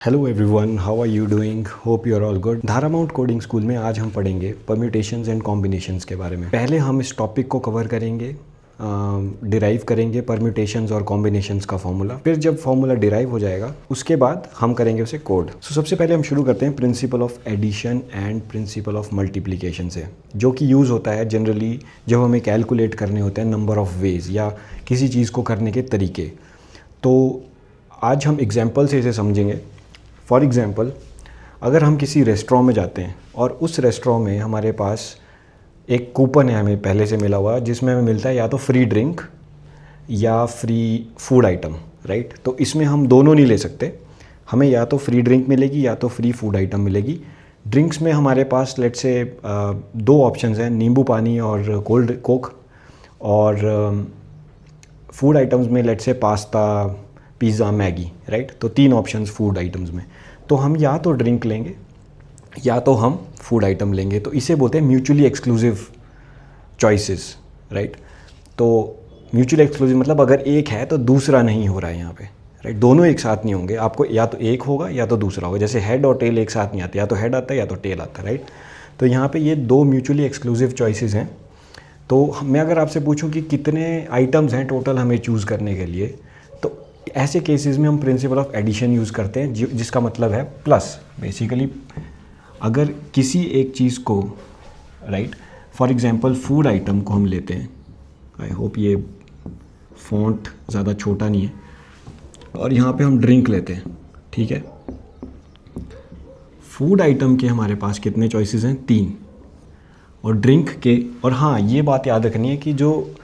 Hello everyone, how are you doing? Hope you are all good. Dhara mount coding school में आज हम पढ़ेंगे permutations and combinations के बारे में। पहले हम इस टॉपिक को कवर करेंगे, डिराइव करेंगे परम्यूटेशंस और कॉम्बिनेशंस का फॉर्मूला। फिर जब फॉर्मूला डिराइव हो जाएगा उसके बाद हम करेंगे उसे कोड। सबसे पहले हम शुरू करते हैं principle of addition and principle of multiplication से, जो कि यूज़ होता है जनरली जब हमें कैलकुलेट करने होते हैं नंबर ऑफ़ वेज या किसी चीज़ को करने के तरीके। तो आज हम एग्जाम्पल से इसे समझेंगे। फॉर एग्ज़ाम्पल, अगर हम किसी रेस्टोरेंट में जाते हैं और उस रेस्टोरेंट में हमारे पास एक कूपन है हमें पहले से मिला हुआ, जिसमें हमें मिलता है या तो फ्री ड्रिंक या फ्री फूड आइटम, राइट। तो इसमें हम दोनों नहीं ले सकते, हमें या तो फ्री ड्रिंक मिलेगी या तो फ्री फूड आइटम मिलेगी। ड्रिंक्स में हमारे पास लेट से दो ऑप्शंस हैं, नींबू पानी और कोल्ड कोक। और फूड आइटम्स में लेट से पास्ता, पिज़्ज़ा, मैगी, राइट। तो तीन ऑप्शंस फूड आइटम्स में। तो हम या तो ड्रिंक लेंगे या तो हम फूड आइटम लेंगे। तो इसे बोलते हैं म्यूचुअली एक्सक्लूसिव चॉइसेस, राइट। तो म्यूचुअली एक्सक्लूसिव मतलब अगर एक है तो दूसरा नहीं हो रहा है यहाँ पे, राइट। दोनों एक साथ नहीं होंगे, आपको या तो एक होगा या तो दूसरा होगा। जैसे हेड और टेल एक साथ नहीं आते, या तो हेड आता है या तो टेल आता है, राइट। तो यहाँ पे ये दो म्यूचुअली एक्सक्लूसिव चॉइसेस हैं। तो मैं अगर आपसे पूछूं कि कितने आइटम्स हैं टोटल हमें चूज़ करने के लिए, तो ऐसे केसेस में हम प्रिंसिपल ऑफ एडिशन यूज़ करते हैं, जिसका मतलब है प्लस। बेसिकली अगर किसी एक चीज़ को, right, for example food item को हम लेते हैं। आई होप ये फॉन्ट ज़्यादा छोटा नहीं है। और यहाँ पे हम ड्रिंक लेते हैं, ठीक है। फूड आइटम के हमारे पास कितने चॉइसेस हैं? 3। और ड्रिंक के, और हाँ ये बात याद रखनी है कि जो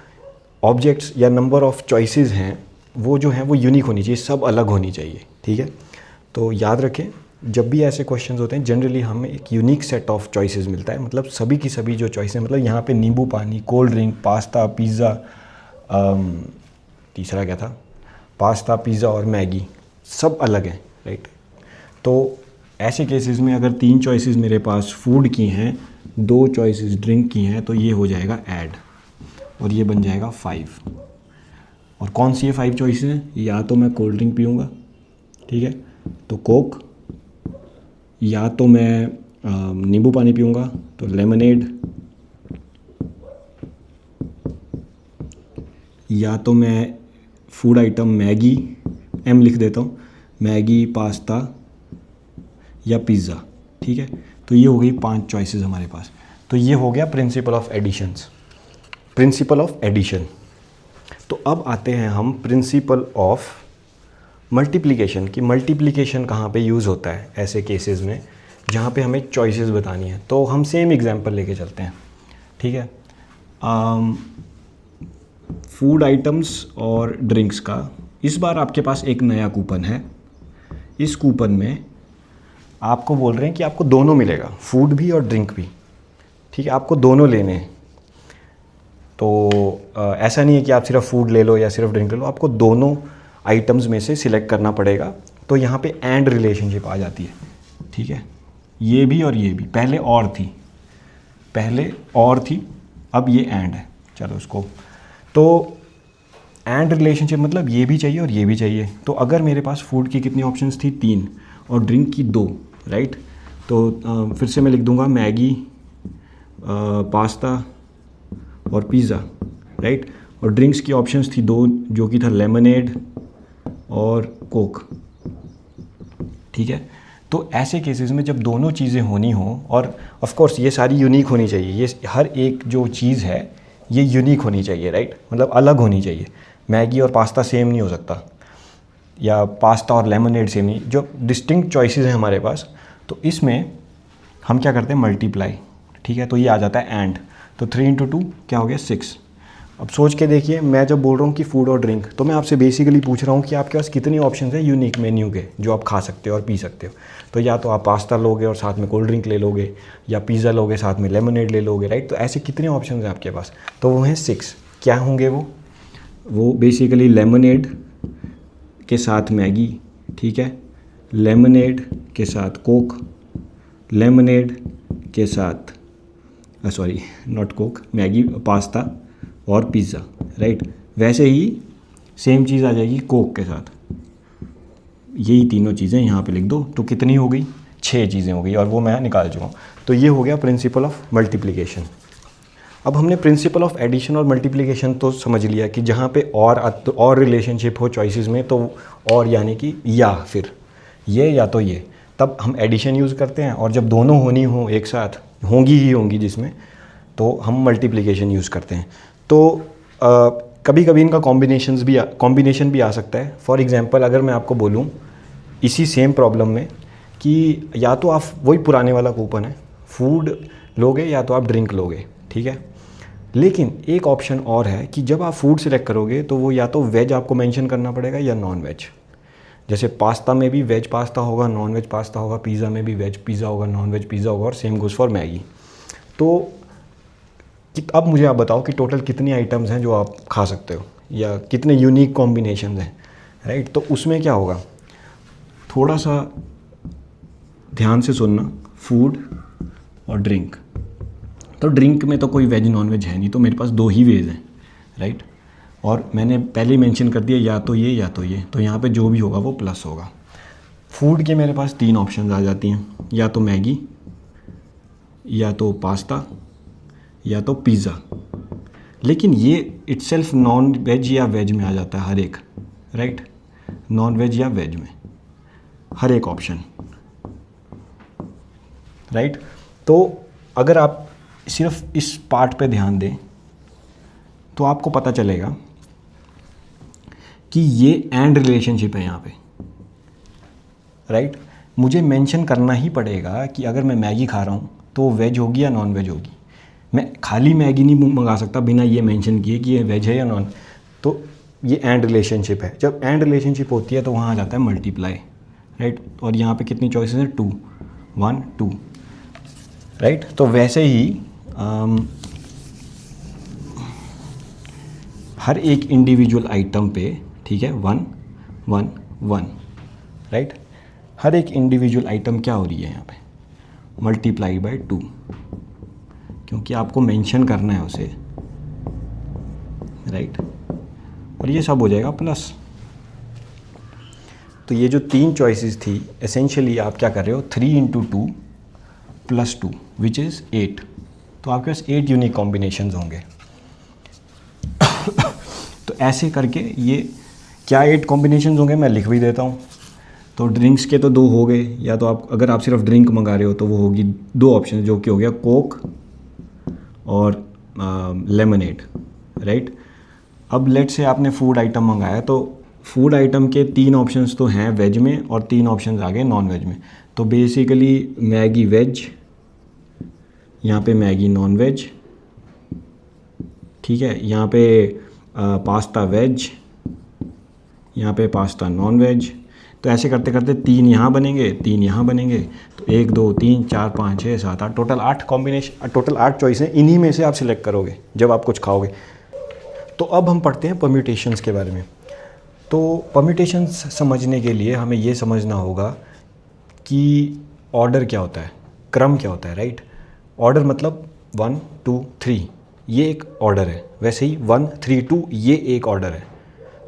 ऑब्जेक्ट्स या नंबर ऑफ़ चॉइसेस हैं वो जो हैं वो यूनिक होनी चाहिए, सब अलग होनी चाहिए, ठीक है। तो याद रखें, जब भी ऐसे क्वेश्चंस होते हैं जनरली हमें एक यूनिक सेट ऑफ चॉइसेस मिलता है। मतलब सभी की सभी जो चॉइसेस, मतलब यहाँ पे नींबू पानी, कोल्ड ड्रिंक, पास्ता, पिज़्ज़ा, तीसरा क्या था, पास्ता, पिज़्ज़ा और मैगी, सब अलग हैं, राइट। तो ऐसे केसेस में अगर 3 चॉइसेस मेरे पास फूड की हैं, 2 चॉइसेस ड्रिंक की हैं, तो ये हो जाएगा ऐड और ये बन जाएगा 5। और कौन सी ये 5 चॉइसेस हैं? या तो मैं कोल्ड ड्रिंक पीऊँगा, ठीक है, तो कोक, या तो मैं नींबू पानी पीऊँगा तो लेमनेड, या तो मैं फूड आइटम मैगी, एम लिख देता हूँ, मैगी, पास्ता या पिज़्ज़ा, ठीक है। तो ये हो गई 5 चॉइसेस हमारे पास। तो ये हो गया principle of additions, principle of addition. तो अब आते हैं हम प्रिंसिपल ऑफ मल्टीप्लिकेशन की। मल्टीप्लिकेशन कहाँ पे यूज़ होता है ऐसे केसेस में जहाँ पे हमें चॉइसेस बतानी है। तो हम सेम एग्जांपल लेके चलते हैं, ठीक है। फूड आइटम्स और ड्रिंक्स का इस बार आपके पास एक नया कूपन है। इस कूपन में आपको बोल रहे हैं कि आपको दोनों मिलेगा, फूड भी और ड्रिंक भी, ठीक है। आपको दोनों लेने हैं। तो ऐसा नहीं है कि आप सिर्फ फूड ले लो या सिर्फ ड्रिंक ले लो, आपको दोनों आइटम्स में से सिलेक्ट करना पड़ेगा। तो यहाँ पे एंड रिलेशनशिप आ जाती है, ठीक है। ये भी और ये भी, पहले और थी, अब ये एंड है। चलो उसको, तो एंड रिलेशनशिप मतलब ये भी चाहिए और ये भी चाहिए। तो अगर मेरे पास फूड की कितनी ऑप्शंस थी? 3, और ड्रिंक की 2, राइट। तो फिर से मैं लिख दूंगा मैगी, पास्ता और पिज़्ज़ा, राइट। और ड्रिंक्स की ऑप्शंस थी 2, जो कि था लेमनेड और कोक, ठीक है। तो ऐसे केसेस में जब दोनों चीज़ें होनी हो, और ऑफ कोर्स ये सारी यूनिक होनी चाहिए, ये हर एक जो चीज़ है ये यूनिक होनी चाहिए, राइट, मतलब अलग होनी चाहिए। मैगी और पास्ता सेम नहीं हो सकता, या पास्ता और लेमनेड सेम नहीं, जो डिस्टिंक्ट चॉइसेस हैं हमारे पास। तो इसमें हम क्या करते हैं? मल्टीप्लाई, ठीक है। तो ये आ जाता है एंड। तो 3 × 2 क्या हो गया? 6। अब सोच के देखिए, मैं जब बोल रहा हूँ कि फूड और ड्रिंक, तो मैं आपसे बेसिकली पूछ रहा हूँ कि आपके पास कितनी ऑप्शंस हैं यूनिक मेन्यू के जो आप खा सकते हो और पी सकते हो। तो या तो आप पास्ता लोगे और साथ में कोल्ड ड्रिंक ले लोगे, या पिज़्ज़ा लोगे साथ में लेमनेड ले लोगे, राइट। तो ऐसे कितने ऑप्शंस हैं आपके पास? तो वो हैं 6। क्या होंगे वो बेसिकली लेमनेड के साथ मैगी, ठीक है, लेमनेड के साथ कोक, लेमनेड के साथ sorry not Coke, Maggi, pasta और पिज़्ज़ा, राइट। वैसे ही सेम चीज़ आ जाएगी कोक के साथ। यही तीनों चीज़ें यहाँ पे लिख दो, तो कितनी हो गई, 6 चीज़ें हो गई, और वो मैं निकाल चुका हूँ। तो ये हो गया प्रिंसिपल ऑफ मल्टीप्लिकेशन। अब हमने प्रिंसिपल ऑफ एडिशन और मल्टीप्लिकेशन तो समझ लिया कि जहाँ पे और रिलेशनशिप हो चॉइसेस में, तो और यानी कि या फिर ये या तो ये, तब हम एडिशन यूज़ करते हैं, और जब दोनों होनी हो एक साथ, होंगी ही होंगी जिसमें, तो हम मल्टीप्लिकेशन यूज़ करते हैं। तो कभी कभी इनका कॉम्बिनेशन भी आ सकता है। फॉर एग्जांपल अगर मैं आपको बोलूँ इसी सेम प्रॉब्लम में कि या तो आप वही पुराने वाला कूपन है, फूड लोगे या तो आप ड्रिंक लोगे, ठीक है। लेकिन एक ऑप्शन और है कि जब आप फूड सिलेक्ट करोगे तो वो या तो वेज आपको मेंशन करना पड़ेगा या नॉन वेज। जैसे पास्ता में भी वेज पास्ता होगा, नॉन वेज पास्ता होगा, पिज़्ज़ा में भी वेज पिज़्ज़ा होगा, नॉन वेज पिज़्ज़ा होगा, और सेम गोज़ फॉर मैगी। तो अब मुझे आप बताओ कि टोटल कितनी आइटम्स हैं जो आप खा सकते हो, या कितने यूनिक कॉम्बिनेशन हैं, राइट। तो उसमें क्या होगा, थोड़ा सा ध्यान से सुनना, फूड और ड्रिंक। तो ड्रिंक में तो कोई वेज नॉन वेज है नहीं, तो मेरे पास 2 ही वेज हैं, राइट। और मैंने पहले ही मेंशन कर दिया या तो ये या तो ये, तो यहाँ पे जो भी होगा वो प्लस होगा। फूड के मेरे पास 3 ऑप्शंस आ जाती हैं, या तो मैगी, या तो पास्ता, या तो पिज़्ज़ा। लेकिन ये इटसेल्फ नॉन वेज या वेज में आ जाता है हर एक, राइट। नॉन वेज या वेज में हर एक ऑप्शन, राइट। तो अगर आप सिर्फ इस पार्ट पे ध्यान दें तो आपको पता चलेगा कि ये एंड रिलेशनशिप है यहाँ पे, राइट। मुझे मेंशन करना ही पड़ेगा कि अगर मैं मैगी खा रहा हूँ तो वेज होगी या नॉन वेज होगी। मैं खाली मैगी नहीं मंगा सकता बिना ये मेंशन किए कि ये वेज है या नॉन। तो ये एंड रिलेशनशिप है। जब एंड रिलेशनशिप होती है तो वहाँ आ जाता है मल्टीप्लाई, राइट। और यहाँ पे कितनी चॉइसेस हैं, 2, 1, 2, राइट। तो वैसे ही हर एक इंडिविजुअल आइटम पे, ठीक है, 1, 1, 1, राइट। हर एक इंडिविजुअल आइटम क्या हो रही है यहाँ पे, मल्टीप्लाई बाय 2, क्योंकि आपको मेंशन करना है उसे, राइट। और ये सब हो जाएगा प्लस। तो ये जो 3 चॉइसेस थी, एसेंशियली आप क्या कर रहे हो, 3 × 2 + 2 विच इज़ 8। तो आपके पास 8 यूनिक कॉम्बिनेशंस होंगे। तो ऐसे करके ये क्या 8 कॉम्बिनेशंस होंगे मैं लिख भी देता हूँ। तो ड्रिंक्स के तो 2 हो गए, या तो आप अगर आप सिर्फ ड्रिंक मंगा रहे हो तो वो होगी 2 ऑप्शन, जो कि हो गया कोक और लेमनेड, राइट। अब लेट से आपने फूड आइटम मंगाया, तो फूड आइटम के 3 ऑप्शंस तो हैं वेज में और 3 ऑप्शंस आ गए नॉन वेज में। तो बेसिकली मैगी वेज, यहाँ पे मैगी नॉन वेज, ठीक है। यहाँ पे पास्ता वेज, यहाँ पे पास्ता नॉन वेज। तो ऐसे करते करते 3 यहाँ बनेंगे, 3 यहाँ बनेंगे। तो 1, 2, 3, 4, 5, 6, 7, 8, टोटल 8 कॉम्बिनेशन, टोटल 8 चॉइस हैं। इन्हीं में से आप सिलेक्ट करोगे जब आप कुछ खाओगे। तो अब हम पढ़ते हैं परम्यूटेशंस के बारे में। तो परम्यूटेशंस समझने के लिए हमें ये समझना होगा कि ऑर्डर क्या होता है, क्रम क्या होता है, राइट। ऑर्डर मतलब 1, 2, 3 ये एक ऑर्डर है। वैसे ही 1, 3, 2 ये एक ऑर्डर है।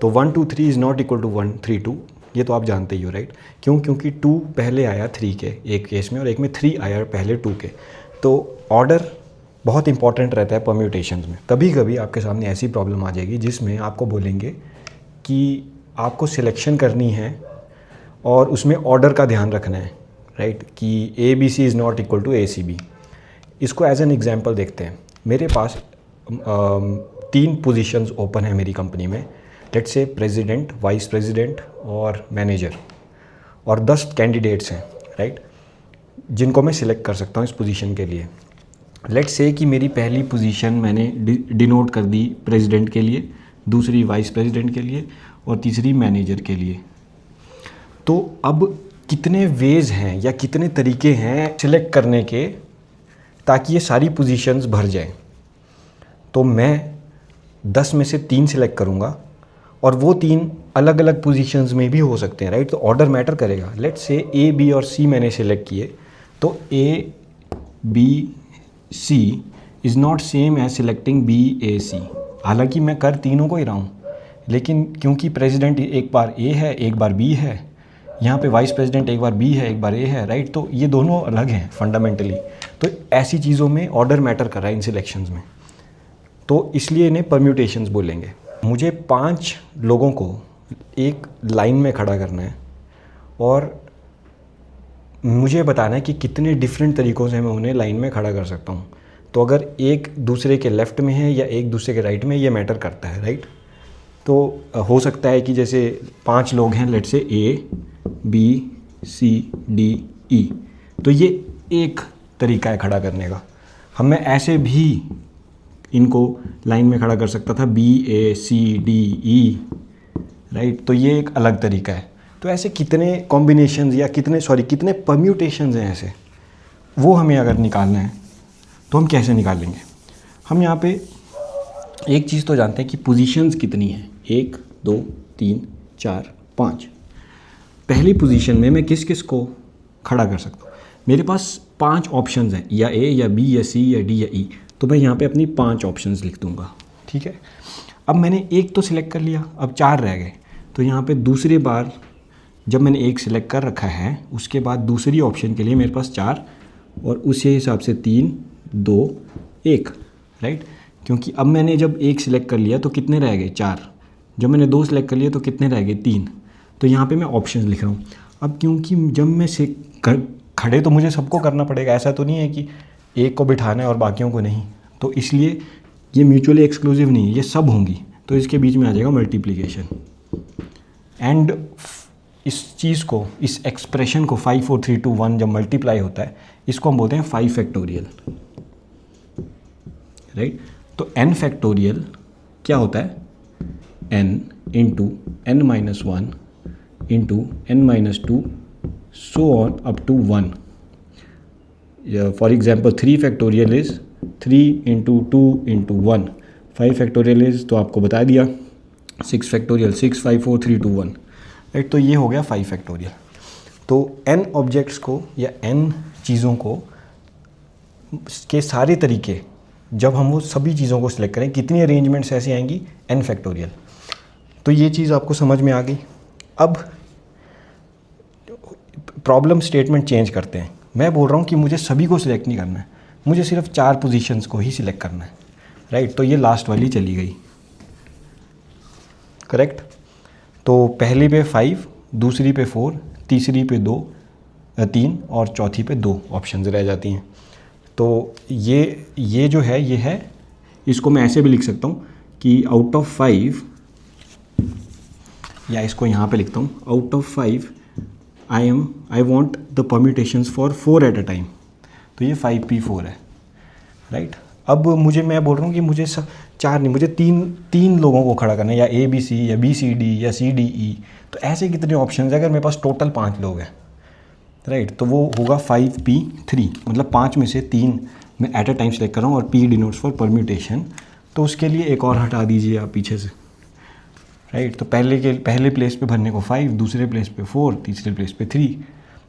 तो 1, 2, 3 इज़ नॉट इक्वल टू 1, 3, 2, ये तो आप जानते ही हो, राइट। क्यों, क्योंकि 2 पहले आया 3 के एक केस में, और एक में 3 आया पहले 2 के। तो ऑर्डर बहुत इंपॉर्टेंट रहता है परम्यूटेशंस में। कभी कभी आपके सामने ऐसी प्रॉब्लम आ जाएगी जिसमें आपको बोलेंगे कि आपको सिलेक्शन करनी है और उसमें ऑर्डर का ध्यान रखना है, राइट, कि ABC is not equal to ACB। इसको एज एन एग्जांपल देखते हैं। मेरे पास 3 पोजीशंस ओपन है मेरी कंपनी में, let's say president, vice president और मैनेजर, और 10 कैंडिडेट्स हैं, राइट, जिनको मैं सिलेक्ट कर सकता हूँ इस पोजीशन के लिए। लेट्स से कि मेरी पहली पोजीशन मैंने डिनोट कर दी प्रेसिडेंट के लिए, दूसरी वाइस प्रेसिडेंट के लिए और तीसरी मैनेजर के लिए। तो अब कितने वेज हैं या कितने तरीके हैं सिलेक्ट करने के ताकि ये सारी पोजीशंस भर जाएं। तो मैं 10 में से 3 सिलेक्ट करूँगा, और वो 3 अलग अलग पोजीशंस में भी हो सकते हैं, राइट। तो ऑर्डर मैटर करेगा। लेट्स से A, B और C मैंने सिलेक्ट किए, तो A, B, C is not same as selecting B, A, C। हालांकि मैं कर तीनों को ही रहा हूँ, लेकिन क्योंकि प्रेसिडेंट एक बार A है एक बार B है, यहाँ पे वाइस प्रेसिडेंट एक बार बी है एक बार ए है, राइट। तो ये दोनों अलग हैं फंडामेंटली। तो ऐसी चीज़ों में ऑर्डर मैटर कर रहा है इन सिलेक्शंस में, तो इसलिए इन्हें परम्यूटेशंस बोलेंगे। मुझे 5 लोगों को एक लाइन में खड़ा करना है और मुझे बताना है कि कितने डिफरेंट तरीक़ों से मैं उन्हें लाइन में खड़ा कर सकता हूँ। तो अगर एक दूसरे के लेफ़्ट में है या एक दूसरे के राइट में, ये मैटर करता है, राइट। तो हो सकता है कि जैसे 5 लोग हैं, लेट से A B C D E, तो ये एक तरीका है खड़ा करने का। हम मैं ऐसे भी इनको लाइन में खड़ा कर सकता था, बी ए सी डी ई, राइट। तो ये एक अलग तरीका है। तो ऐसे कितने कॉम्बिनेशंस या कितने परम्यूटेशंस हैं ऐसे, वो हमें अगर निकालना है तो हम कैसे निकालेंगे। हम यहाँ पे एक चीज़ तो जानते हैं कि पोजीशंस कितनी हैं, 1 2 3 4 5। पहली पोजीशन में मैं किस किस को खड़ा कर सकता हूँ। मेरे पास 5 ऑप्शंस हैं, या ए या बी या सी या डी या ई। तो मैं यहाँ पे अपनी 5 ऑप्शंस लिख दूँगा, ठीक है। अब मैंने एक तो सिलेक्ट कर लिया, अब 4 रह गए। तो यहाँ पे दूसरी बार जब मैंने एक सिलेक्ट कर रखा है, उसके बाद दूसरी ऑप्शन के लिए मेरे पास 4 और उसी हिसाब से 3 2 1, राइट। क्योंकि अब मैंने जब एक सिलेक्ट कर लिया तो कितने रह गए, 4। जब मैंने 2 सिलेक्ट कर लिया तो कितने रह गए, 3। तो यहाँ पे मैं ऑप्शंस लिख रहा हूँ। अब क्योंकि जब मैं खड़े तो मुझे सबको करना पड़ेगा, ऐसा तो नहीं है कि एक को बिठाना है और बाकियों को नहीं। तो इसलिए ये म्यूचुअली एक्सक्लूसिव नहीं है, ये सब होंगी। तो इसके बीच में आ जाएगा मल्टीप्लिकेशन। एंड इस चीज़ को, इस एक्सप्रेशन को 5 4 3 2 1 जब मल्टीप्लाई होता है, इसको हम बोलते हैं 5 फैक्टोरियल, राइट। तो n फैक्टोरियल क्या होता है, n into n minus 1 into n minus 2 so on up to 1। For example 3 factorial is 3 into 2 into 1। 5 factorial is, तो आपको बता दिया, 6 फैक्टोरियल, 6 5 4 3 2 1, राइट। तो ये हो गया 5 फैक्टोरियल। तो n ऑब्जेक्ट्स को या n चीज़ों को के सारे तरीके, जब हम वो सभी चीज़ों को सिलेक्ट करें, कितनी अरेंजमेंट्स ऐसी आएंगी, n फैक्टोरियल। तो ये चीज़ आपको समझ में आ गई। अब प्रॉब्लम स्टेटमेंट चेंज करते हैं। मैं बोल रहा हूँ कि मुझे सभी को सिलेक्ट नहीं करना है, मुझे सिर्फ 4 पोजीशंस को ही सिलेक्ट करना है, राइट। तो ये लास्ट वाली चली गई, करेक्ट। तो पहली पे 5, दूसरी पे 4, तीसरी पे 3 और चौथी पे 2 ऑप्शंस रह जाती हैं। तो ये जो है, ये है, इसको मैं ऐसे भी लिख सकता हूँ कि आउट ऑफ 5, या इसको यहाँ पे लिखता हूँ, out of 5 I want the permutations for 4 at a time. तो ये 5p4 है, राइट। अब मैं बोल रहा हूँ कि मुझे 4 नहीं, मुझे 3 लोगों को खड़ा करना है, या ए बी सी या बी सी डी या सी डी ई। तो ऐसे कितने ऑप्शन है, अगर मेरे पास टोटल 5 लोग हैं, राइट, तो वो होगा 5p3, मतलब 5 में से 3 मैं एट अ टाइम सेलेक्ट कर रहा हूँ, और p डिनोट्स फॉर परम्यूटेशन। तो उसके लिए एक और हटा दीजिए आप पीछे से, राइट। तो पहले प्लेस पे भरने को 5, दूसरे प्लेस पे 4, तीसरे प्लेस पे 3।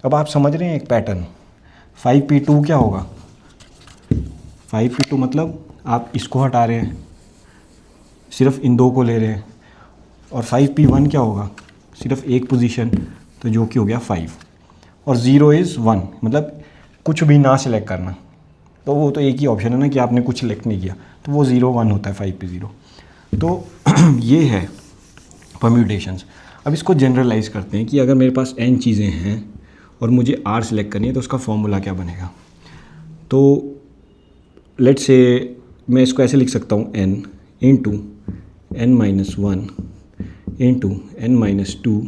अब आप समझ रहे हैं एक पैटर्न। 5p2 क्या होगा, 5p2 मतलब आप इसको हटा रहे हैं, सिर्फ इन 2 को ले रहे हैं। और 5p1 क्या होगा, सिर्फ एक पोजीशन, तो जो कि हो गया 5। और 0 इज़ 1, मतलब कुछ भी ना सिलेक्ट करना। तो वो तो एक ही ऑप्शन है ना कि आपने कुछ सिलेक्ट नहीं किया, तो वो 0 1 होता है 5p0। तो ये है परम्यूटेशंस। अब इसको जनरलाइज करते हैं कि अगर मेरे पास n चीज़ें हैं और मुझे r सिलेक्ट करनी है, तो उसका फॉर्मूला क्या बनेगा। तो लेट्स से मैं इसको ऐसे लिख सकता हूँ, n into n minus 1 into n minus 2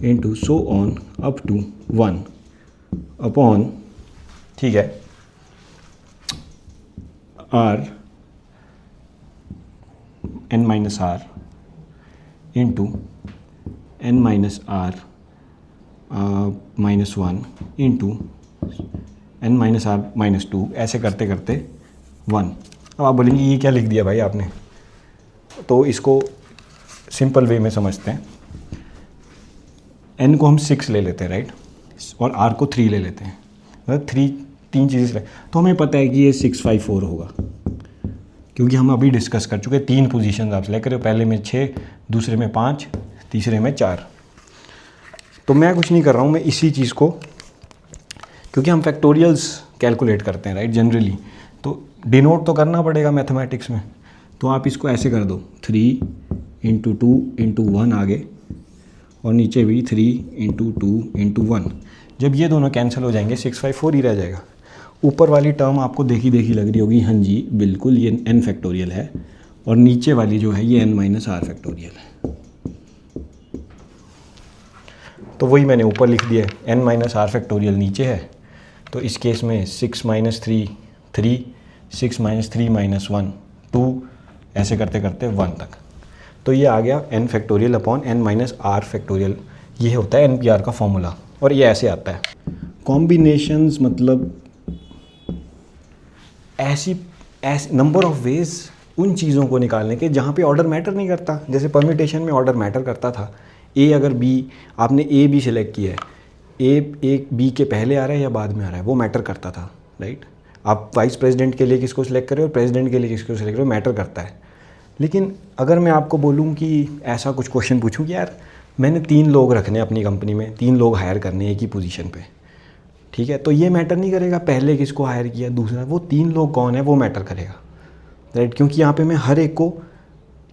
into so on up to 1 upon, ठीक है, r n minus r into n minus r minus 1 into n minus r minus 2, ऐसे करते करते 1। अब आप बोलेंगे ये क्या लिख दिया भाई आपने। तो इसको सिंपल वे में समझते हैं। n को हम 6 ले लेते हैं, राइट, और r को 3 ले लेते हैं, मतलब 3 चीज़ें। तो हमें पता है कि ये 6 5 4 होगा, क्योंकि हम अभी डिस्कस कर चुके 3 पोजीशन आप सेलेक्ट करें, पहले में 6, दूसरे में 5, तीसरे में 4। तो मैं कुछ नहीं कर रहा हूँ, मैं इसी चीज़ को, क्योंकि हम फैक्टोरियल्स कैलकुलेट करते हैं राइट जनरली, तो डिनोट तो करना पड़ेगा मैथमेटिक्स में। तो आप इसको ऐसे कर दो 3 × 2 × 1 आगे, और नीचे भी 3 × 2 × 1। जब ये दोनों कैंसिल हो जाएंगे 654 ही रह जाएगा। ऊपर वाली टर्म आपको देखी देखी लग रही होगी, हाँ जी बिल्कुल ये n फैक्टोरियल है, और नीचे वाली जो है ये n - r फैक्टोरियल है। तो वही मैंने ऊपर लिख दिया है, n - r फैक्टोरियल नीचे है, तो इस केस में 6 - 3 3, 6 - 3 - 1 2, ऐसे करते करते 1 तक। तो ये आ गया n factorial upon n - r factorial. ये होता है NPR का फॉर्मूला, और ये ऐसे आता है। कॉम्बिनेशंस मतलब ऐसी नंबर ऑफ वेज उन चीज़ों को निकालने के जहाँ पे ऑर्डर मैटर नहीं करता। जैसे परम्यूटेशन में ऑर्डर मैटर करता था, ए अगर बी, आपने ए बी सेलेक्ट किया है, ए बी के पहले आ रहा है या बाद में आ रहा है, वो मैटर करता था राइट। आप वाइस प्रेसिडेंट के लिए किसको सिलेक्ट करें और प्रेसिडेंट के लिए किसको सिलेक्ट करें, मैटर करता है। लेकिन अगर मैं आपको बोलूँ कि ऐसा कुछ क्वेश्चन पूछूँ कि यार मैंने 3 लोग रखने अपनी कंपनी में, 3 लोग हायर करने एक ही पोजीशन पे, ठीक है, तो ये मैटर नहीं करेगा पहले किसको हायर किया, दूसरा, वो 3 लोग कौन है वो मैटर करेगा राइट। क्योंकि यहाँ पे मैं हर एक को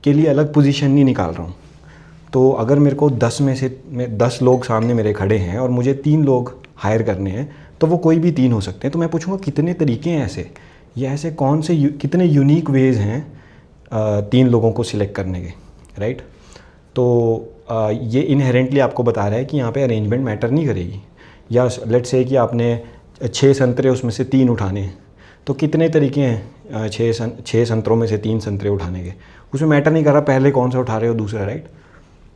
के लिए अलग पोजीशन नहीं निकाल रहा हूँ। तो अगर मेरे को 10 में से 10 लोग सामने मेरे खड़े हैं और मुझे 3 लोग हायर करने हैं, तो वो कोई भी 3 हो सकते हैं। तो मैं पूछूंगा कितने तरीके हैं ऐसे, या ऐसे कौन से कितने यूनिक वेज हैं 3 लोगों को सिलेक्ट करने के राइट। तो ये इनहेरेंटली आपको बता रहा है कि यहाँ पे अरेंजमेंट मैटर नहीं करेगी। या लेट्स से कि आपने 6 संतरे उसमें से 3 उठाने हैं, तो कितने तरीके हैं 6 संतरों में से 3 संतरे उठाने के, उसमें मैटर नहीं कर रहा पहले कौन सा उठा रहे हो दूसरा राइट।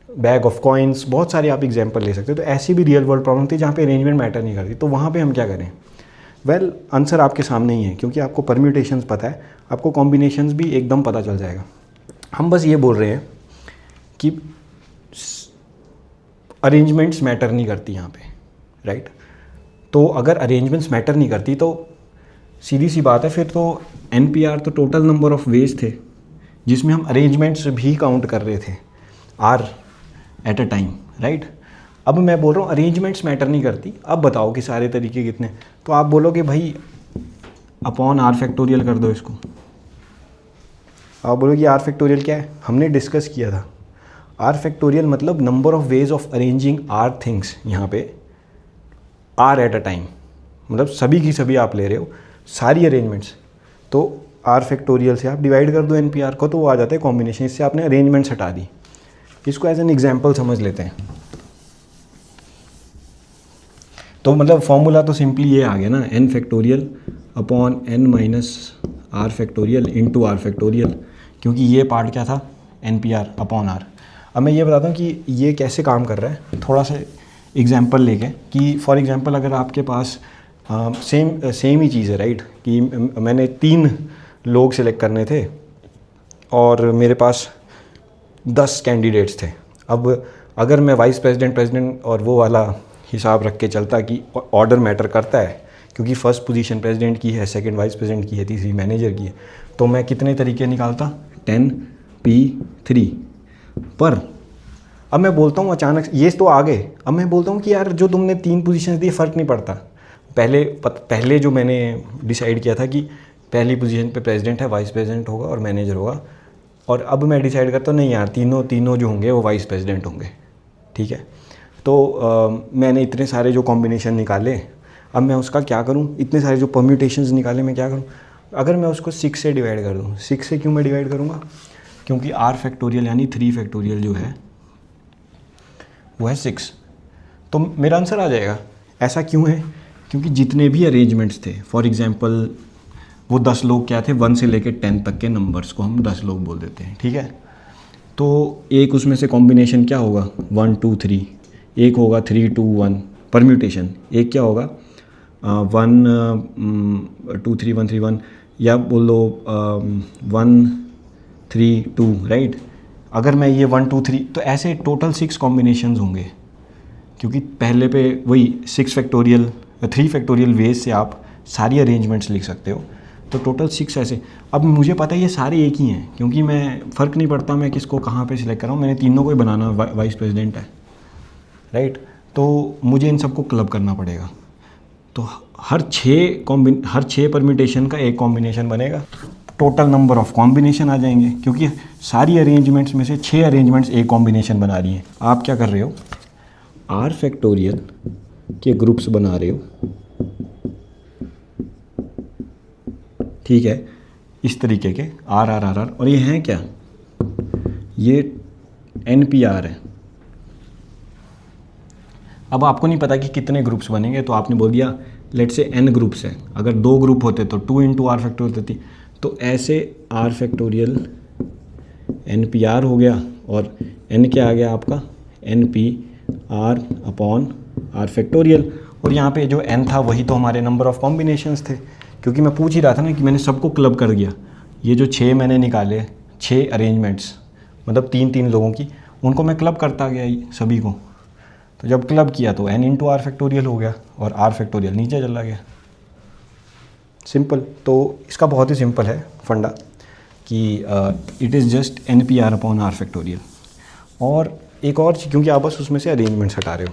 बैग ऑफ कॉइन्स, बहुत सारे आप एग्जांपल ले सकते हो। तो ऐसी भी रियल वर्ल्ड प्रॉब्लम थी जहाँ पे अरेंजमेंट मैटर नहीं करती, तो वहाँ पे हम क्या करें। वेल आंसर आपके सामने ही है, क्योंकि आपको परम्यूटेशंस पता है, आपको कॉम्बिनेशंस भी एकदम पता चल जाएगा। हम बस ये बोल रहे हैं कि अरेंजमेंट्स मैटर नहीं करती यहाँ पे राइट। तो अगर अरेंजमेंट्स मैटर नहीं करती तो सीधी सी बात है, फिर तो NPR तो टोटल नंबर ऑफ वेज थे जिसमें हम अरेंजमेंट्स भी काउंट कर रहे थे R at a time right. अब मैं बोल रहा हूँ अरेंजमेंट्स मैटर नहीं करती, अब बताओ कि सारे तरीके कितने। तो आप बोलोगे भाई अपॉन R फैक्टोरियल कर दो इसको। आप बोलोगे R फैक्टोरियल क्या है, हमने डिस्कस किया था। R फैक्टोरियल मतलब number of ways of arranging R things, यहाँ पे R एट अ टाइम, मतलब सभी की सभी आप ले रहे हो सारी अरेंजमेंट्स, तो R फैक्टोरियल से आप डिवाइड कर दो NPR को, तो वो आ जाता है कॉम्बिनेशन। इससे आपने अरेंजमेंट्स हटा दी। इसको एज एन एग्जाम्पल समझ लेते हैं। तो मतलब फॉर्मूला तो सिंपली ये आ गया ना, n factorial upon n - r factorial into r factorial, क्योंकि ये पार्ट क्या था NPR अपॉन R। अब मैं ये बताता हूँ कि ये कैसे काम कर रहा है, थोड़ा सा एग्जाम्पल लेके। कि फॉर एग्जांपल अगर आपके पास सेम ही चीज़ है राइट, कि मैंने 3 लोग सिलेक्ट करने थे और मेरे पास 10 कैंडिडेट्स थे। अब अगर मैं वाइस प्रेसिडेंट और वो वाला हिसाब रख के चलता कि ऑर्डर मैटर करता है, क्योंकि फर्स्ट पोजीशन प्रेसिडेंट की है, सेकंड वाइस प्रेसिडेंट की है, तीसरी मैनेजर की है, तो मैं कितने तरीके निकालता 10p3। पर अब मैं बोलता हूँ अचानक ये तो आ गए, अब मैं बोलता हूँ कि यार जो तुमने 3 पोजीशन दी फ़र्क नहीं पड़ता। पहले जो मैंने डिसाइड किया था कि पहली पोजीशन पे प्रेसिडेंट है, वाइस प्रेसिडेंट होगा और मैनेजर होगा, और अब मैं डिसाइड करता हूँ नहीं यार तीनों जो होंगे वो वाइस प्रेसिडेंट होंगे, ठीक है। तो मैंने इतने सारे जो कॉम्बिनेशन निकाले, अब मैं उसका क्या करूँ, इतने सारे जो परम्यूटेशंस निकाले मैं क्या करूँ। अगर मैं उसको 6 से डिवाइड कर दूँ, 6 से क्यों मैं डिवाइड करूँगा, क्योंकि R फैक्टोरियल यानी 3 फैक्टोरियल जो है वो है 6, तो मेरा आंसर आ जाएगा। ऐसा क्यों है, क्योंकि जितने भी अरेंजमेंट्स थे, फॉर एग्जांपल वो 10 लोग क्या थे, 1 से लेकर 10 तक के नंबर्स को हम 10 लोग बोल देते हैं, ठीक है। तो एक उसमें से कॉम्बिनेशन क्या होगा 1 2 3, एक होगा 3 2 1 परम्यूटेशन, एक क्या होगा 1 2 3 1 3 1, या बोलो 1 3 2 राइट। अगर मैं ये 1 2 3, तो ऐसे टोटल 6 कॉम्बिनेशंस होंगे, क्योंकि पहले पे वही 3 फैक्टोरियल वेज से आप सारी अरेंजमेंट्स लिख सकते हो, तो टोटल 6 ऐसे। अब मुझे पता है ये सारे एक ही हैं, क्योंकि मैं फ़र्क नहीं पड़ता मैं किसको कहाँ पे सिलेक्ट कर रहा हूँ, मैंने तीनों को ही बनाना वाइस प्रेसिडेंट है राइट। तो मुझे इन सबको क्लब करना पड़ेगा। तो हर छः परम्यूटेशन का एक कॉम्बिनेशन बनेगा, टोटल नंबर ऑफ कॉम्बिनेशन आ जाएंगे, क्योंकि सारी अरेंजमेंट्स में से 6 अरेंजमेंट्स एक कॉम्बिनेशन बना रही हैं। आप क्या कर रहे हो, आर फैक्टोरियल के ग्रुप्स बना रहे हो, ठीक है, इस तरीके के आर आर आर आर, और ये हैं क्या, ये NPR है। अब आपको नहीं पता कि कितने ग्रुप्स बनेंगे, तो आपने बोल दिया लेट से n ग्रुप्स हैं। अगर 2 ग्रुप होते तो 2 इंटू आर फैक्टोरियल होती, तो ऐसे आर फैक्टोरियल NPR हो गया, और n क्या आ गया आपका, NPR अपॉन आर फैक्टोरियल। और यहाँ पे जो n था वही तो हमारे नंबर ऑफ कॉम्बिनेशंस थे, क्योंकि मैं पूछ ही रहा था ना कि मैंने सबको क्लब कर दिया। ये जो 6 मैंने निकाले, 6 अरेंजमेंट्स, मतलब 3-3 लोगों की, उनको मैं क्लब करता गया सभी को। तो जब क्लब किया तो n इंटू आर फैक्टोरियल हो गया, और आर फैक्टोरियल नीचे चला गया। सिंपल। तो इसका बहुत ही सिंपल है फंडा कि it is just NPR upon R factorial. और एक और, क्योंकि आप बस उसमें से अरेंजमेंट्स हटा रहे हो,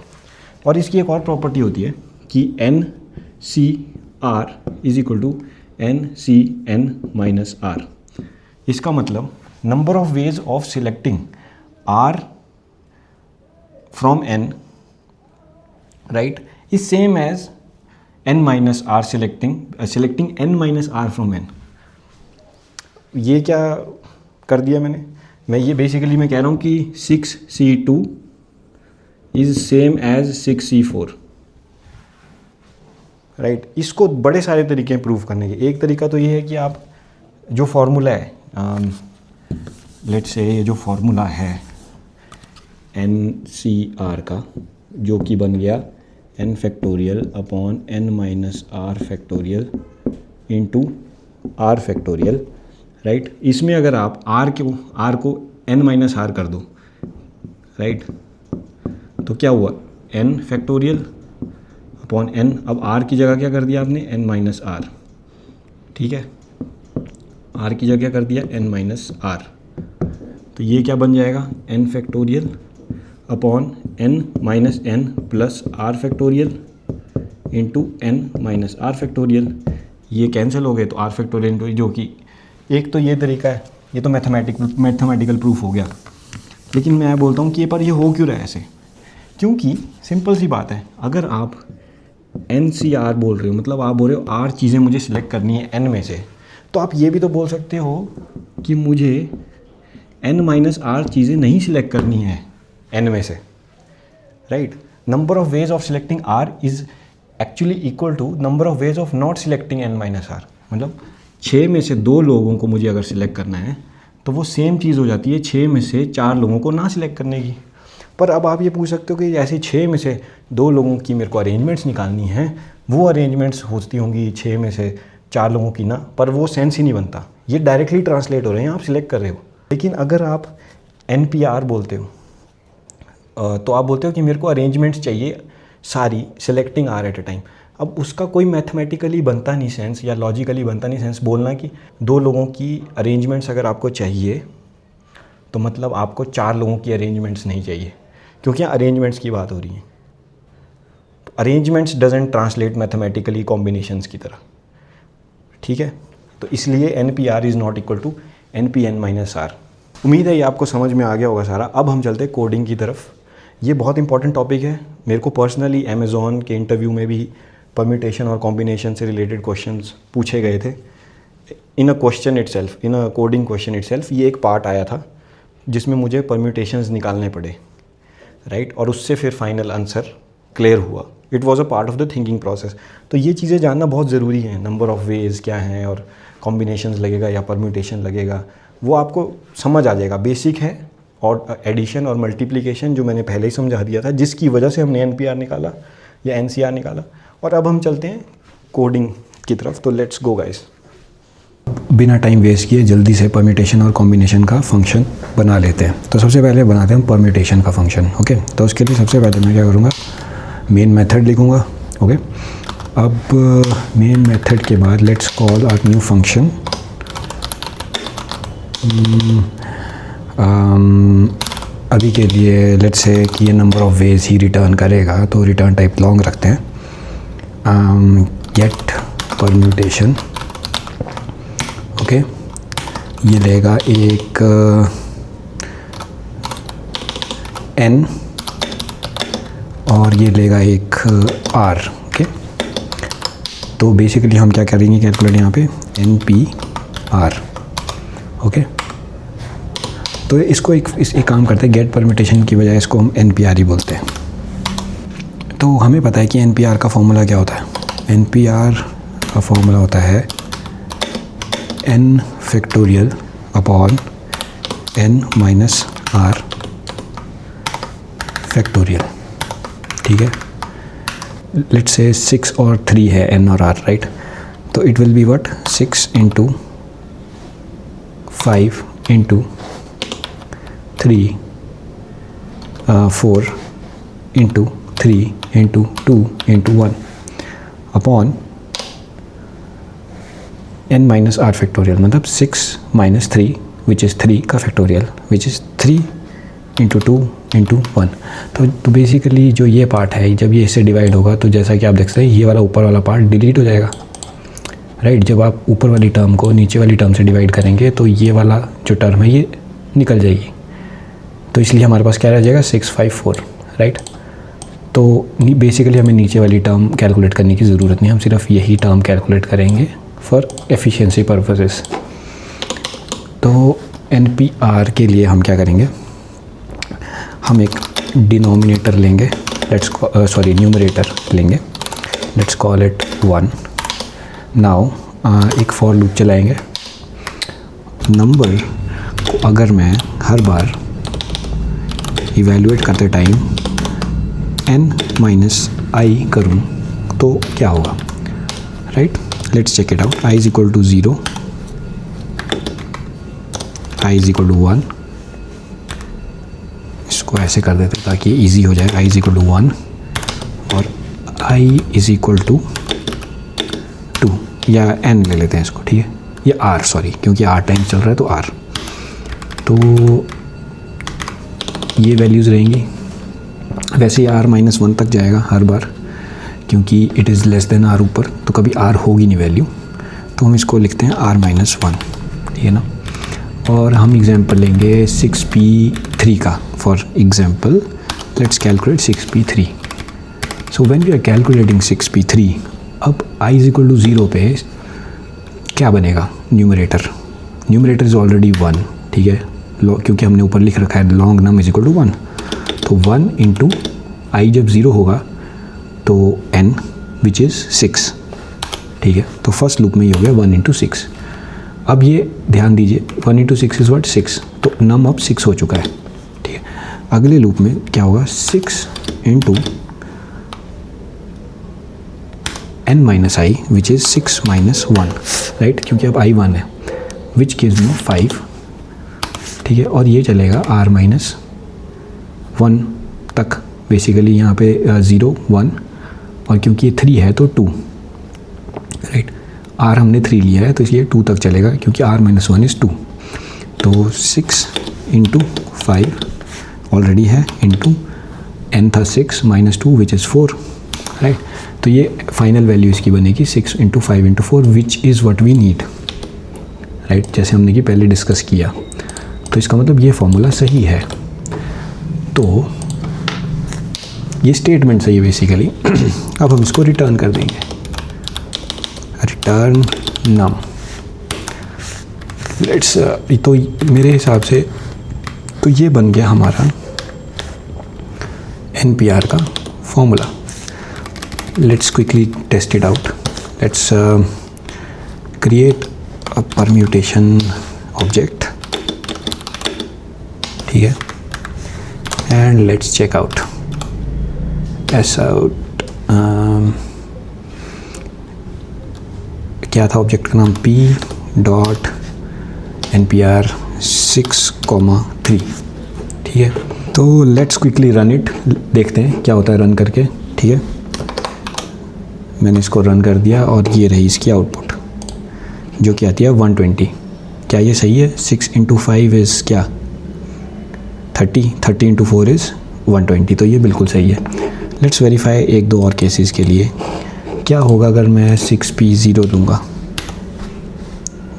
और इसकी एक और प्रॉपर्टी होती है कि NCR is equal to NCN minus R। इसका मतलब number of ways of selecting R from N, right, is same as N minus R selecting N minus R from N। ये क्या कर दिया मैं ये बेसिकली मैं कह रहा हूँ कि 6C2 is same as 6C4, right. इसको बड़े सारे तरीके हैं प्रूव करने के। एक तरीका तो ये है कि आप जो फार्मूला है, लेट्स से ये जो फार्मूला है NCR का, जो कि बन गया n factorial upon n minus R factorial into R factorial, right. इसमें अगर आप R को n माइनस R कर दो, राइट, तो क्या हुआ, n फैक्टोरियल अपॉन n। अब R की जगह क्या कर दिया आपने, n माइनस R, ठीक है, R की जगह कर दिया n माइनस R। तो ये क्या बन जाएगा, n factorial upon n minus n plus R factorial into n minus R factorial. ये कैंसिल हो गए तो R फैक्टोरियल इंटू, जो कि एक तो ये तरीका है, ये तो मैथमेटिकल प्रूफ हो गया। लेकिन मैं बोलता हूँ कि ये हो क्यों रहा है ऐसे, क्योंकि सिंपल सी बात है, अगर आप NCR बोल रहे हो, मतलब आप बोल रहे हो R चीज़ें मुझे सिलेक्ट करनी है n में से, तो आप ये भी तो बोल सकते हो कि मुझे n माइनस R चीज़ें नहीं सिलेक्ट करनी है n में से, right. Number of ways of selecting R is actually equal to number of ways of not selecting n minus R। मतलब 6 में से 2 लोगों को मुझे अगर सिलेक्ट करना है तो वो सेम चीज़ हो जाती है 6 में से 4 लोगों को ना सिलेक्ट करने की। पर अब आप ये पूछ सकते हो कि ऐसे 6 में से 2 लोगों की मेरे को अरेंजमेंट्स निकालनी है, वो अरेंजमेंट्स होती होंगी 6 में से 4 लोगों की ना, पर वो सेंस ही नहीं बनता। ये डायरेक्टली ट्रांसलेट हो रहे हैं, आप सिलेक्ट कर रहे हो। लेकिन अगर आप NPR बोलते हो तो आप बोलते हो कि मेरे को अरेंजमेंट्स चाहिए सारी selecting R at a time. अब उसका कोई मैथमेटिकली बनता नहीं सेंस, या लॉजिकली बनता नहीं सेंस बोलना कि 2 लोगों की अरेंजमेंट्स अगर आपको चाहिए तो मतलब आपको 4 लोगों की अरेंजमेंट्स नहीं चाहिए, क्योंकि यहाँ अरेंजमेंट्स की बात हो रही है। तो arrangements doesn't translate mathematically combinations की तरह, ठीक है। तो इसलिए NPR is not equal to NPN minus R। उम्मीद है ये आपको समझ में आ गया होगा सारा। अब हम चलते हैं कोडिंग की तरफ। ये बहुत इंपॉर्टेंट टॉपिक है। मेरे को पर्सनली अमेज़ॉन के इंटरव्यू में भी परम्यूटेशन और कॉम्बिनेशन से रिलेटेड क्वेश्चंस पूछे गए थे। In a question itself, in a coding question itself, ये एक पार्ट आया था जिसमें मुझे परम्यूटेशंस निकालने पड़े, राइट, और उससे फिर फाइनल आंसर क्लियर हुआ। It was a part of the thinking process. तो ये चीज़ें जानना बहुत ज़रूरी है। नंबर ऑफ वेज क्या हैं और कॉम्बिनेशंस लगेगा या परम्यूटेशन लगेगा, वो आपको समझ आ जाएगा। बेसिक है, और एडिशन और मल्टीप्लिकेशन जो मैंने पहले ही समझा दिया था, जिसकी वजह से हमने NPR निकाला या NCR निकाला। और अब हम चलते हैं कोडिंग की तरफ। तो लेट्स गो गाइस। बिना टाइम वेस्ट किए जल्दी से परम्यूटेशन और कॉम्बिनेशन का फंक्शन बना लेते हैं। तो सबसे पहले बनाते हैं हम परम्यूटेशन का फंक्शन, ओके। तो उसके लिए सबसे पहले मैं क्या करूँगा, मेन मेथड लिखूँगा, ओके। अब मेन मेथड के बाद let's call our new function अभी के लिए लेट्स से कि ये नंबर ऑफ़ वेज ही रिटर्न करेगा, तो रिटर्न टाइप लॉन्ग रखते हैं। गेट परम्यूटेशन, ओके, ये लेगा एक n और ये लेगा एक r, ओके। तो बेसिकली हम क्या करेंगे कैलकुलेट यहाँ पे NPR, ओके। तो इसको एक काम करते हैं, गेट परम्यूटेशन की बजाय इसको हम NPR ही बोलते हैं। तो हमें पता है कि NPR का फॉर्मूला क्या होता है। NPR का फॉर्मूला होता है n factorial upon n minus r factorial, ठीक है। लेट्स से 6 और 3 है n और r, राइट। तो it will be what 6 into 5 into 3 4 into 3 into 2 into 1 upon n minus r factorial, मतलब 6 माइनस 3 विच इज़ 3 का factorial which is 3 into 2 into 1। तो basically जो ये पार्ट है, जब ये इससे डिवाइड होगा तो जैसा कि आप देख सकते हैं ये वाला ऊपर वाला पार्ट डिलीट हो जाएगा, राइट। जब आप ऊपर वाली टर्म को नीचे वाली टर्म से डिवाइड करेंगे तो ये वाला जो टर्म है ये निकल जाएगी। तो इसलिए हमारे पास क्या रह जाएगा 654, राइट। तो बेसिकली हमें नीचे वाली टर्म कैलकुलेट करने की ज़रूरत नहीं, हम सिर्फ यही टर्म कैलकुलेट करेंगे फॉर एफिशिएंसी पर्पसेस। तो NPR के लिए हम क्या करेंगे, हम एक डिनोमिनेटर लेंगे, न्यूमरेटर लेंगे, लेट्स कॉल इट 1। नाउ एक फॉर लूप चलाएंगे। नंबर को अगर मैं हर बार इवैल्यूएट करते टाइम n माइनस आई करूँ तो क्या होगा, right. Let's check it out. i is equal to 0, i is equal to 1, इसको ऐसे कर देते ताकि इजी हो जाए। i इज इक्वल टू 1 और i इज इक्वल टू 2 या n ले लेते हैं इसको, ठीक है। ये r, सॉरी, क्योंकि r टाइम चल रहा है तो r, तो ये वैल्यूज़ रहेंगी। वैसे ये r माइनस 1 तक जाएगा हर बार, क्योंकि it is less than r ऊपर, तो कभी r होगी नहीं वैल्यू, तो हम इसको लिखते हैं r माइनस 1, ठीक है ना। और हम एग्जांपल लेंगे 6p3 का। For example let's calculate 6p3। So when we are calculating 6p3, अब i इज इक्वल टू 0 पे क्या बनेगा, न्यूमरेटर इज़ ऑलरेडी 1, ठीक है, क्योंकि हमने ऊपर लिख रखा है long num is equal to 1। तो 1 इंटू आई जब 0 होगा तो n विच इज़ 6, ठीक है। तो फर्स्ट लूप में ये हो गया 1 इंटू 6। अब ये ध्यान दीजिए 1 इंटू 6 इज़ व्हाट 6, तो नम अब 6 हो चुका है, ठीक है। अगले लूप में क्या होगा 6 into n minus I which is 6 minus 1, right, क्योंकि अब i 1 है, विच गिव्स मी 5, ठीक है। और ये चलेगा r माइनस 1 तक, बेसिकली यहाँ पे 0 1, और क्योंकि ये 3 है तो 2, राइट। r हमने 3 लिया है तो इसलिए 2 तक चलेगा, क्योंकि r माइनस 1 इज़ 2। तो 6 इंटू 5 ऑलरेडी है, इंटू n था 6 माइनस 2 विच इज़ 4, राइट। तो ये फाइनल वैल्यू इसकी बनेगी 6 into 5 into 4 which is what we need, right, जैसे हमने कि पहले डिस्कस किया। तो इसका मतलब ये फॉर्मूला सही है। तो ये स्टेटमेंट सही है बेसिकली। अब हम इसको रिटर्न कर देंगे, रिटर्न नम। लेट्स तो मेरे हिसाब से तो ये बन गया हमारा NPR का formula. Let's quickly test it out. Let's create a permutation object, ठीक है, and let's check out S out. क्या था ऑब्जेक्ट का नाम, p डॉट NPR 6,3, ठीक है। तो लेट्स क्विकली रन इट, देखते हैं क्या होता है रन करके, ठीक है। मैंने इसको रन कर दिया और ये रही इसकी आउटपुट जो कि आती है 120। क्या ये सही है? 6 इंटू 5 इज़ क्या 30 इंटू 4 इज़ 120, तो ये बिल्कुल सही है। लेट्स वेरीफाई एक दो और केसेस के लिए। क्या होगा अगर मैं 6p0 दूंगा?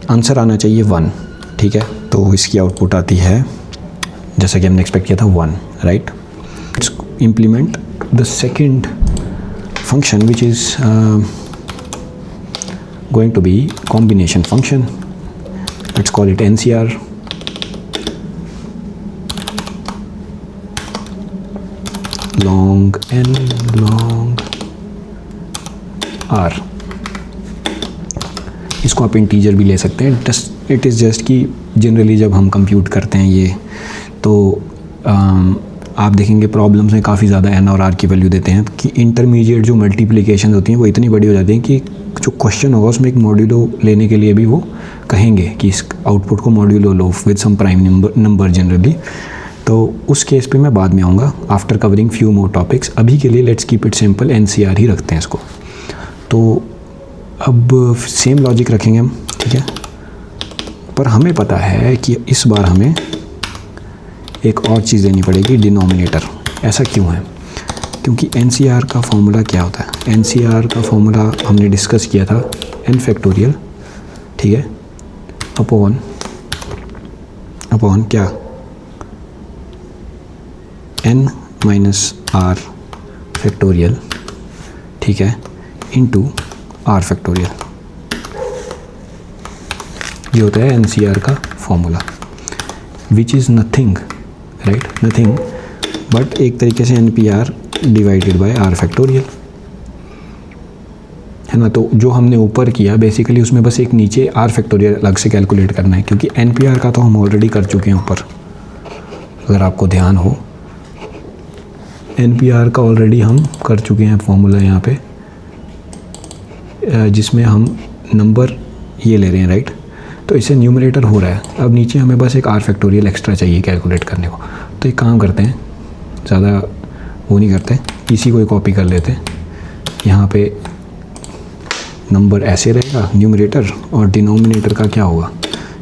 आंसर आना चाहिए 1, ठीक है। तो इसकी आउटपुट आती है जैसा कि हमने एक्सपेक्ट किया था 1, right. Let's implement the second function which is going to be combination function. Let's call it NCR. Long n long r. इसको आप इंटीजर भी ले सकते हैं। इट इज़ जस्ट कि जनरली जब हम कंप्यूट करते हैं ये, तो आप देखेंगे प्रॉब्लम्स में काफ़ी ज़्यादा एन और आर की वैल्यू देते हैं कि इंटरमीडिएट जो मल्टीप्लिकेशन होती हैं वो इतनी बड़ी हो जाती हैं कि जो क्वेश्चन होगा उसमें एक मॉड्यूलो लेने के लिए भी वो कहेंगे कि इस आउटपुट को मॉड्यूलो लो with some prime number generally. तो उस केस पे मैं बाद में आऊँगा after covering few more topics. अभी के लिए let's keep it simple, NCR ही रखते हैं इसको। तो अब सेम लॉजिक रखेंगे हम, ठीक है। पर हमें पता है कि इस बार हमें एक और चीज़ देनी पड़ेगी, डिनोमिनेटर। ऐसा क्यों है? क्योंकि NCR का फॉर्मूला क्या होता है? NCR का फॉर्मूला हमने डिस्कस किया था n फैक्टोरियल, ठीक है, अपॉन क्या, n माइनस r फैक्टोरियल, ठीक है, इंटू r फैक्टोरियल। ये होता है NCR का formula, which is nothing, right, nothing but एक तरीके से NPR divided by r factorial, है ना। तो जो हमने ऊपर किया बेसिकली उसमें बस एक नीचे r फैक्टोरियल अलग से कैलकुलेट करना है, क्योंकि NPR का तो हम ऑलरेडी कर चुके हैं ऊपर, अगर आपको ध्यान हो। NPR का ऑलरेडी हम कर चुके हैं फॉर्मूला यहाँ पे, जिसमें हम नंबर ये ले रहे हैं, राइट। तो इससे न्यूमरेटर हो रहा है। अब नीचे हमें बस एक r फैक्टोरियल एक्स्ट्रा चाहिए कैलकुलेट करने को। तो एक काम करते हैं, ज़्यादा वो नहीं करते, इसी को कॉपी कर लेते हैं। यहाँ पे नंबर ऐसे रहेगा न्यूमरेटर, और डिनोमिनेटर का क्या होगा,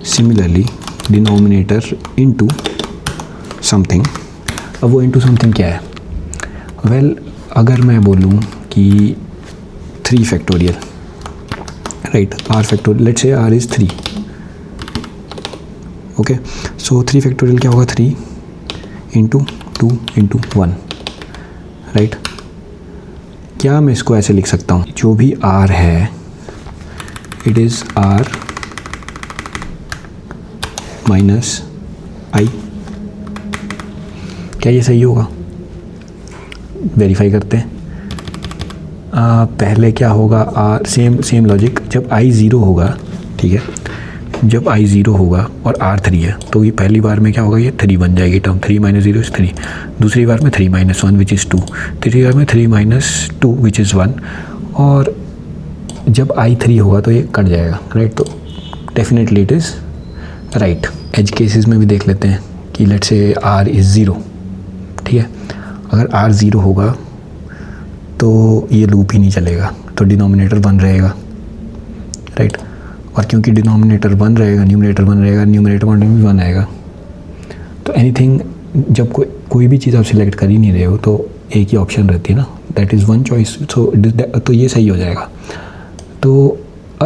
सिमिलरली डिनोमिनेटर इनटू समथिंग। अब वो इनटू समथिंग क्या है? वेल, अगर मैं बोलूँ कि 3 factorial, right, r factorial, let's say r is 3, okay. So 3 factorial क्या होगा, 3 इंटू 2 इंटू 1, राइट। क्या मैं इसको ऐसे लिख सकता हूँ, जो भी r है it is r minus i। क्या ये सही होगा? वेरीफाई करते हैं। पहले क्या होगा, r सेम लॉजिक, जब i 0 होगा, ठीक है, जब i 0 होगा और r 3 है, तो ये पहली बार में क्या होगा, ये 3 बन जाएगी टर्म, 3 माइनस 0 इज़ 3। दूसरी बार में 3 माइनस 1 विच इज़ 2। तीसरी बार में 3 माइनस 2 विच इज़ 1। और जब i 3 होगा तो ये कट जाएगा, राइट। तो definitely it is right. Edge cases में भी देख लेते हैं कि लेट्स से r इज़ 0, ठीक है। अगर r 0 होगा तो ये लूप ही नहीं चलेगा, तो डिनोमिनेटर 1 रहेगा, राइट। और क्योंकि डिनोमिनेटर 1 रहेगा, न्यूमरेटर 1 रहेगा, न्यूमरेटर 1 में भी 1 आएगा। तो एनीथिंग, जब कोई भी चीज़ आप सिलेक्ट कर ही नहीं रहे हो तो एक ही ऑप्शन रहती है ना, दैट इज़ 1 चॉइस। तो ये सही हो जाएगा। तो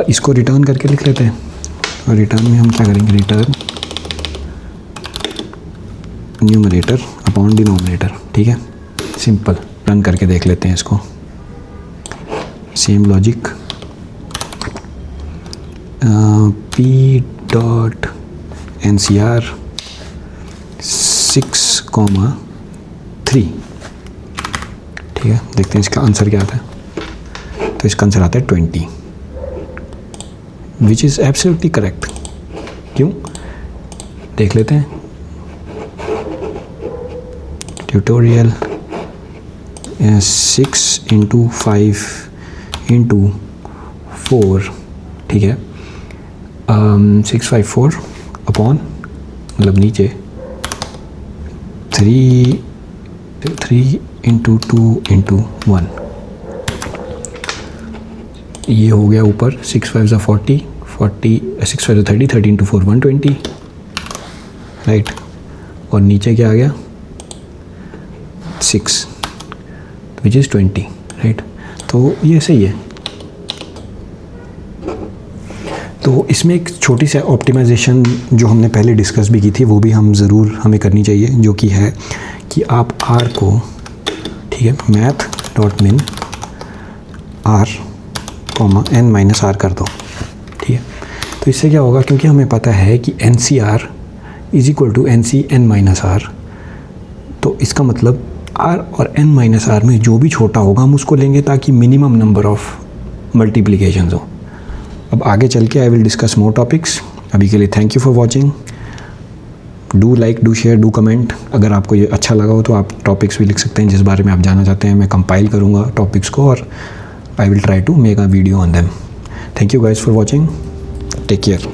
इसको रिटर्न करके लिख लेते हैं, और रिटर्न में हम क्या करेंगे, रिटर्न न्यूमरेटर अपॉन डिनोमिनेटर, ठीक है, सिंपल। रन करके देख लेते हैं इसको, सेम लॉजिक। p.ncr 6,3, ठीक है। देखते हैं इसका आंसर क्या आता है। तो इसका आंसर आता है 20, विच इज़ एब्सोल्युटली करेक्ट। क्यों, देख लेते हैं। ट्यूटोरियल 6 इंटू 5 इंटू 4, ठीक है, 654 अपॉन, मतलब नीचे 3 इंटू 2 इंटू 1, ये हो गया ऊपर 6 5 40, 6 5 30, 30 इंटू 4 120, राइट। और नीचे क्या आ गया 6 विच इज़ 20, राइट। तो ये सही है। तो इसमें एक छोटी सी ऑप्टिमाइजेशन जो हमने पहले डिस्कस भी की थी वो भी हमें करनी चाहिए, जो कि है कि आप R को, ठीक है, math.min R, n-r कर दो, ठीक है। तो इससे क्या होगा, क्योंकि हमें पता है कि NCR is equal to NC n-r, तो इसका मतलब R और n-r में जो भी छोटा होगा हम उसको लेंगे ताकि मिनिमम नंबर ऑफ मल्टीप्लिकेशंस हो। अब आगे चल के I will discuss more topics. अभी के लिए thank you for watching. Do like, do share, do comment. अगर आपको ये अच्छा लगा हो तो आप टॉपिक्स भी लिख सकते हैं जिस बारे में आप जानना चाहते हैं। मैं कंपाइल करूँगा टॉपिक्स को और I will try to make a video on them. Thank you guys for watching. Take care.